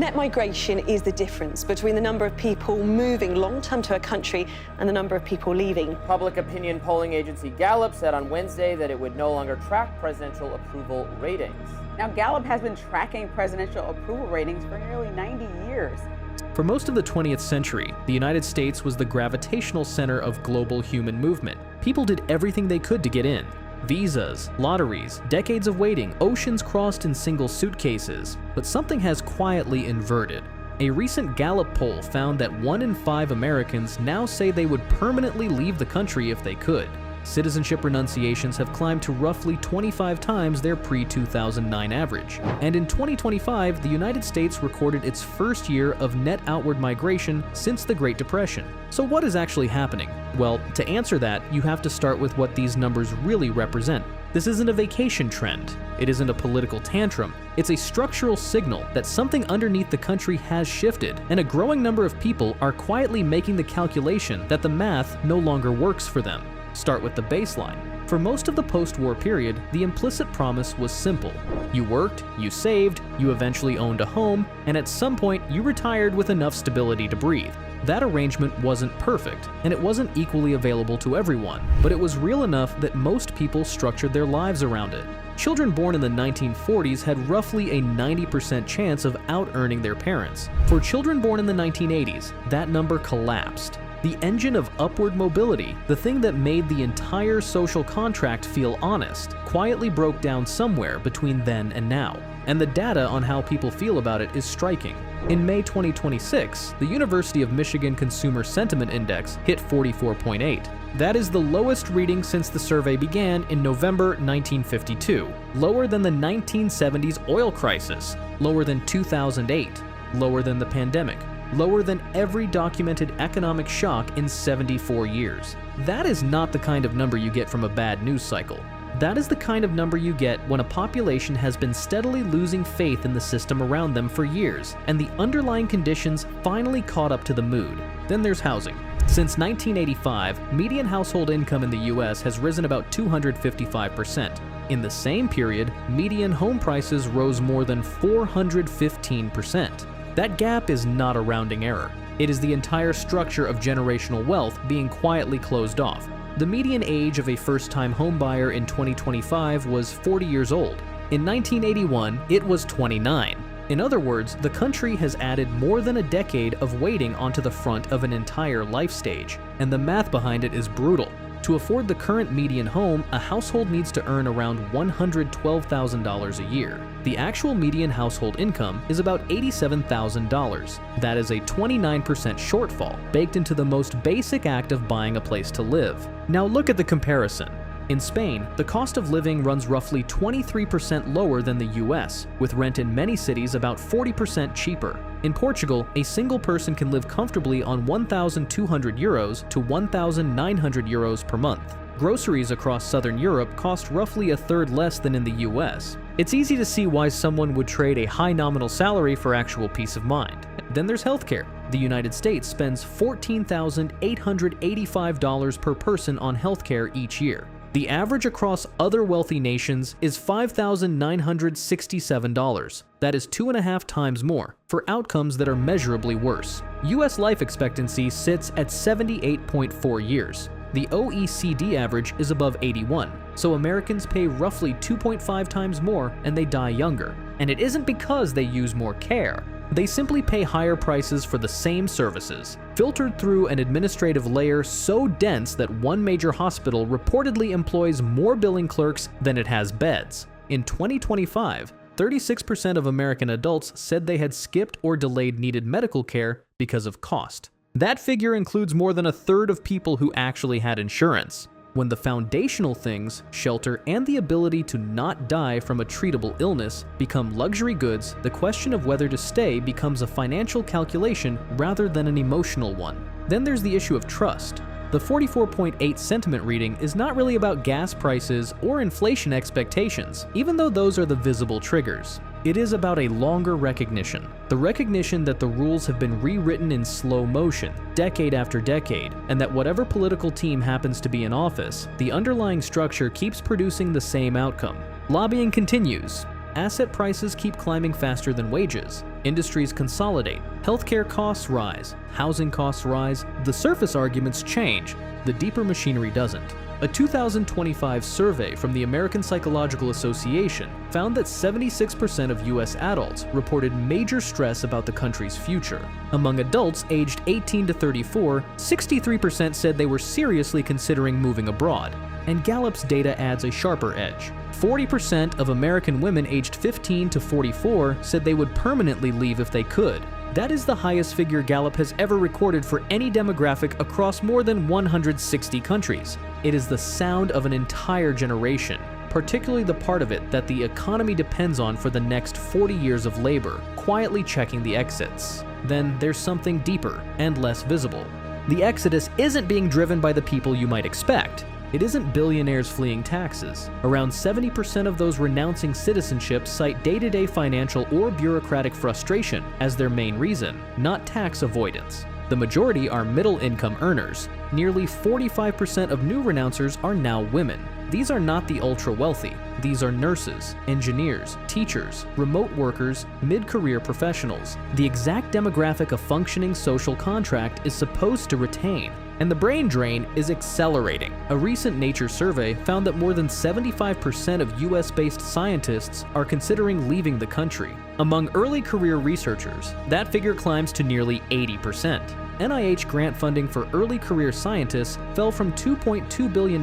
Net migration is the difference between the number of people moving long-term to a country and the number of people leaving. Public opinion polling agency Gallup said on Wednesday that it would no longer track presidential approval ratings. Now, Gallup has been tracking presidential approval ratings for nearly 90 years. For most of the 20th century, the United States was the gravitational center of global human movement. People did everything they could to get in. Visas, lotteries, decades of waiting, oceans crossed in single suitcases. But something has quietly inverted. A recent Gallup poll found that 1 in 5 Americans now say they would permanently leave the country if they could. Citizenship renunciations have climbed to roughly 25 times their pre-2009 average. And in 2025, the United States recorded its first year of net outward migration since the Great Depression. So what is actually happening? Well, to answer that, you have to start with what these numbers really represent. This isn't a vacation trend. It isn't a political tantrum. It's a structural signal that something underneath the country has shifted, and a growing number of people are quietly making the calculation that the math no longer works for them. Start with the baseline. For most of the post-war period, the implicit promise was simple. You worked, you saved, you eventually owned a home, and at some point you retired with enough stability to breathe. That arrangement wasn't perfect, and it wasn't equally available to everyone, but it was real enough that most people structured their lives around it. Children born in the 1940s had roughly a 90% chance of out-earning their parents. For children born in the 1980s, that number collapsed. The engine of upward mobility, the thing that made the entire social contract feel honest, quietly broke down somewhere between then and now. And the data on how people feel about it is striking. In May 2026, the University of Michigan Consumer Sentiment Index hit 44.8. That is the lowest reading since the survey began in November 1952, lower than the 1970s oil crisis, lower than 2008, lower than the pandemic, lower than every documented economic shock in 74 years. That is not the kind of number you get from a bad news cycle. That is the kind of number you get when a population has been steadily losing faith in the system around them for years, and the underlying conditions finally caught up to the mood. Then there's housing. Since 1985, median household income in the US has risen about 255%. In the same period, median home prices rose more than 415%. That gap is not a rounding error. It is the entire structure of generational wealth being quietly closed off. The median age of a first-time homebuyer in 2025 was 40 years old. In 1981, it was 29. In other words, the country has added more than a decade of waiting onto the front of an entire life stage, and the math behind it is brutal. To afford the current median home, a household needs to earn around $112,000 a year. The actual median household income is about $87,000. That is a 29% shortfall, baked into the most basic act of buying a place to live. Now look at the comparison. In Spain, the cost of living runs roughly 23% lower than the US, with rent in many cities about 40% cheaper. In Portugal, a single person can live comfortably on €1,200 to €1,900 per month. Groceries across Southern Europe cost roughly a third less than in the US. It's easy to see why someone would trade a high nominal salary for actual peace of mind. Then there's healthcare. The United States spends $14,885 per person on healthcare each year. The average across other wealthy nations is $5,967. That is 2.5 times more, for outcomes that are measurably worse. US life expectancy sits at 78.4 years. The OECD average is above 81, so Americans pay roughly 2.5 times more and they die younger. And it isn't because they use more care. They simply pay higher prices for the same services, filtered through an administrative layer so dense that one major hospital reportedly employs more billing clerks than it has beds. In 2025, 36% of American adults said they had skipped or delayed needed medical care because of cost. That figure includes more than a third of people who actually had insurance. When the foundational things, shelter, and the ability to not die from a treatable illness become luxury goods, the question of whether to stay becomes a financial calculation rather than an emotional one. Then there's the issue of trust. The 44.8 sentiment reading is not really about gas prices or inflation expectations, even though those are the visible triggers. It is about a longer recognition. The recognition that the rules have been rewritten in slow motion, decade after decade, and that whatever political team happens to be in office, the underlying structure keeps producing the same outcome. Lobbying continues. asset prices keep climbing faster than wages, industries consolidate, healthcare costs rise, housing costs rise, the surface arguments change, the deeper machinery doesn't. A 2025 survey from the American Psychological Association found that 76% of US adults reported major stress about the country's future. Among adults aged 18 to 34, 63% said they were seriously considering moving abroad. And Gallup's data adds a sharper edge. 40% of American women aged 15 to 44 said they would permanently leave if they could. That is the highest figure Gallup has ever recorded for any demographic across more than 160 countries. It is the sound of an entire generation, particularly the part of it that the economy depends on for the next 40 years of labor, quietly checking the exits. Then there's something deeper and less visible. The exodus isn't being driven by the people you might expect. It isn't billionaires fleeing taxes. Around 70% of those renouncing citizenship cite day-to-day financial or bureaucratic frustration as their main reason, not tax avoidance. The majority are middle-income earners. Nearly 45% of new renouncers are now women. These are not the ultra-wealthy. These are nurses, engineers, teachers, remote workers, mid-career professionals. The exact demographic a functioning social contract is supposed to retain. And the brain drain is accelerating. A recent Nature survey found that more than 75% of US-based scientists are considering leaving the country. Among early career researchers, that figure climbs to nearly 80%. NIH grant funding for early career scientists fell from $2.2 billion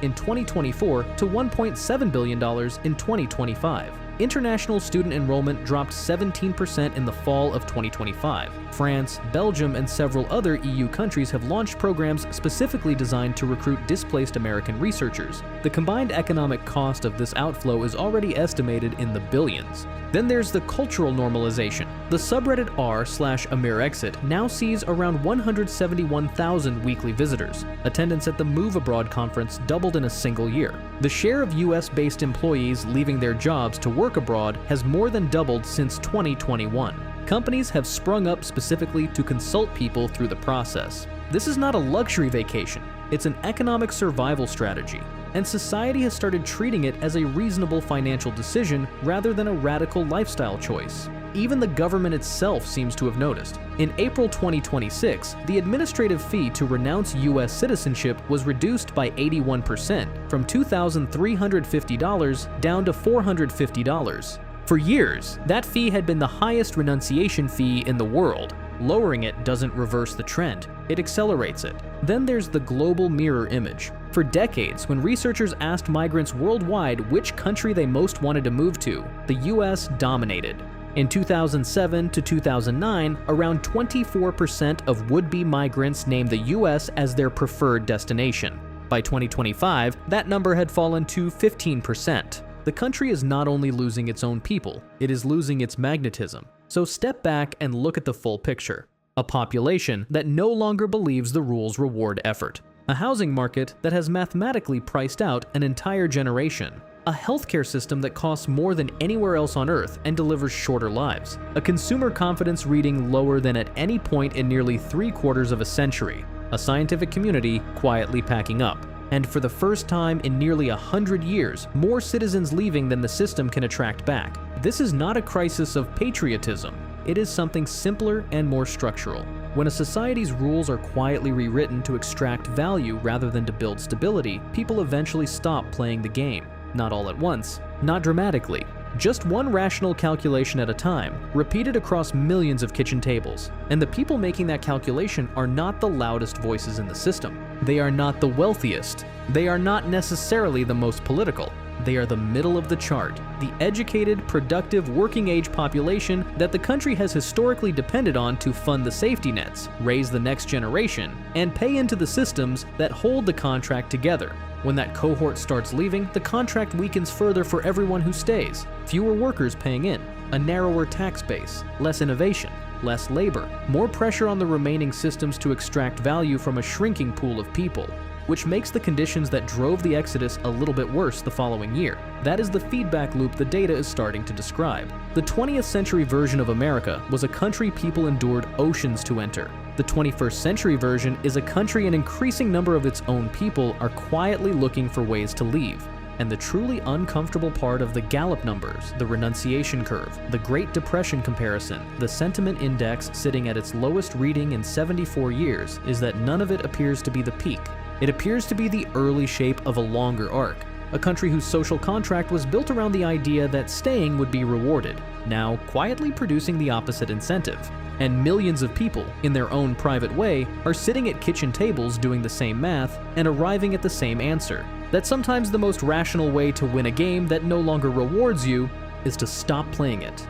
in 2024 to $1.7 billion in 2025. International student enrollment dropped 17% in the fall of 2025. France, Belgium, and several other EU countries have launched programs specifically designed to recruit displaced American researchers. The combined economic cost of this outflow is already estimated in the billions. Then there's the cultural normalization. The subreddit r/AmirExit now sees around 171,000 weekly visitors. Attendance at the Move Abroad conference doubled in a single year. The share of US-based employees leaving their jobs to work abroad has more than doubled since 2021. Companies have sprung up specifically to consult people through the process. This is not a luxury vacation, it's an economic survival strategy. And society has started treating it as a reasonable financial decision rather than a radical lifestyle choice. Even the government itself seems to have noticed. In April 2026, the administrative fee to renounce US citizenship was reduced by 81%, from $2,350 down to $450. For years, that fee had been the highest renunciation fee in the world. Lowering it doesn't reverse the trend, it accelerates it. Then there's the global mirror image. For decades, when researchers asked migrants worldwide which country they most wanted to move to, the US dominated. In 2007 to 2009, around 24% of would-be migrants named the US as their preferred destination. By 2025, that number had fallen to 15%. The country is not only losing its own people, it is losing its magnetism. So step back and look at the full picture. A population that no longer believes the rules reward effort. A housing market that has mathematically priced out an entire generation. A healthcare system that costs more than anywhere else on Earth and delivers shorter lives. A consumer confidence reading lower than at any point in nearly 3/4 of a century. A scientific community quietly packing up. And for the first time in nearly 100 years, more citizens leaving than the system can attract back. This is not a crisis of patriotism. It is something simpler and more structural. When a society's rules are quietly rewritten to extract value rather than to build stability, people eventually stop playing the game. Not all at once, not dramatically. Just one rational calculation at a time, repeated across millions of kitchen tables. And the people making that calculation are not the loudest voices in the system. They are not the wealthiest. They are not necessarily the most political. They are the middle of the chart, the educated, productive, working-age population that the country has historically depended on to fund the safety nets, raise the next generation, and pay into the systems that hold the contract together. When that cohort starts leaving, the contract weakens further for everyone who stays. Fewer workers paying in, a narrower tax base, less innovation, less labor, more pressure on the remaining systems to extract value from a shrinking pool of people, which makes the conditions that drove the exodus a little bit worse the following year. That is the feedback loop the data is starting to describe. The 20th century version of America was a country people endured oceans to enter. The 21st century version is a country an increasing number of its own people are quietly looking for ways to leave. And the truly uncomfortable part of the Gallup numbers, the renunciation curve, the Great Depression comparison, the sentiment index sitting at its lowest reading in 74 years, is that none of it appears to be the peak. It appears to be the early shape of a longer arc. A country whose social contract was built around the idea that staying would be rewarded, now quietly producing the opposite incentive. And millions of people, in their own private way, are sitting at kitchen tables doing the same math and arriving at the same answer. That sometimes the most rational way to win a game that no longer rewards you is to stop playing it.